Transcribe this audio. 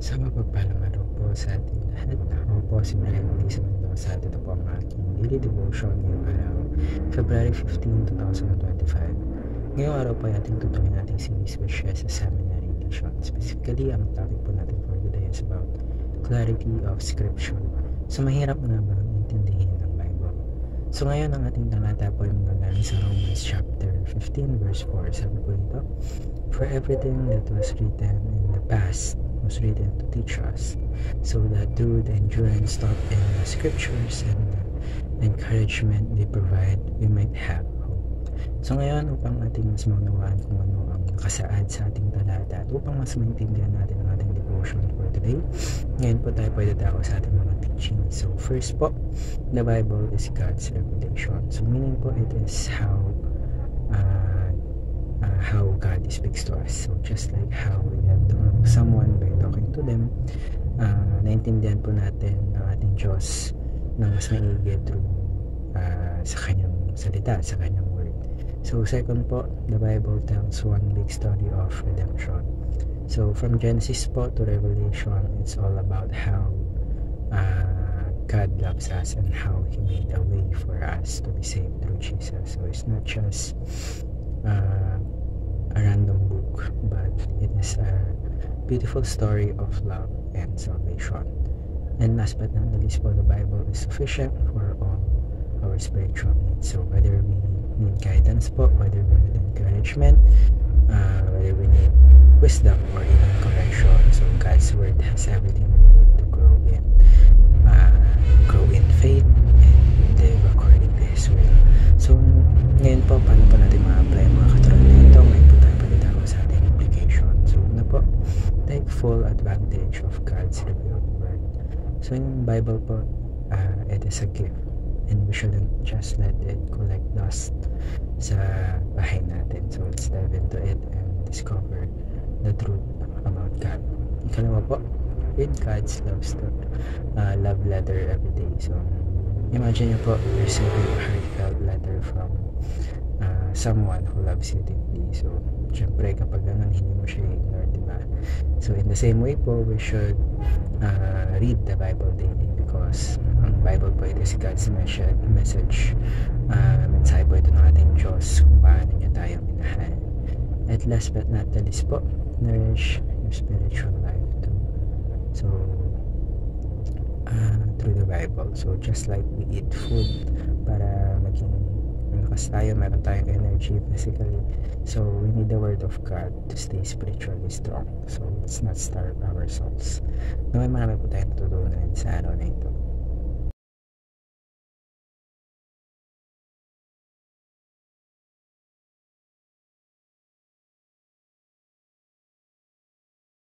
Sa mapagpalang araw po sa ating lahat. Ako po si Maria Melissa Mendoza. Ito po ang aking daily devotion ngayong araw, February 15, 2025. Ngayong araw po ay ating tutuloy natin series which is a seminary edition. Specifically, ang topic po natin for today is about clarity of scripture. So mahirap nga ba intindihin ng Bible? So ngayon ang ating talata po ay magagaling sa Romans chapter 15 verse 4. Sabi po ito, "For everything that was written in the past was written to teach us, so that through the endurance taught in the scriptures and the encouragement they provide, we might have hope." So ngayon, upang ating mas maunawaan kung ano ang nakasaad sa ating talata at upang mas maintindihan natin ang ating devotion for today, ngayon po tayo pwede dako sa ating mga teaching. So first po, the Bible is God's revelation. So meaning po, it is how God speaks to us. So just like how we get to know someone by talking to them, naintindihan po natin ang ating Diyos ng mas maigi through sa kanyang salita, sa kanyang word. So second po, the Bible tells one big story of redemption. So from Genesis po to Revelation, it's all about how God loves us and how He made a way for us to be saved through Jesus. So it's not just a random book, but it is a beautiful story of love and salvation. And last but not the least po, the Bible is sufficient for all our spiritual needs. So whether we need guidance po, whether we need encouragement, whether we need wisdom or even correction, so God's word has everything we need to grow in faith and live according to His will. So ngayon po, paano po natin ma-apply ang mga katulad na ito? Ngayon po tayo palitako sa ating application. So una po, take full advantage of God's revealed word. So yung Bible po, it is a gift, and we shouldn't just let it collect dust sa bahay natin. So let's dive into it and discover the truth about God. Ikalawa po, read God's love letter every day. So imagine nyo po receiving a heartfelt letter from someone who loves you deeply. So syempre kapag ganun, hindi mo siya ignore, diba? So in the same way po, we should read the Bible daily, because ang Bible po, it is God's message. Mensahe po ito ng ating Diyos kung paano niya tayo minahal. At last but not the least po, nourish your spiritual life too. So through the Bible. So just like we eat food para maging malakas tayo, meron tayong energy physically, so we need the word of God to stay spiritually strong. So let's not starve our souls. Marami po tayong tutunan sa araw na ito.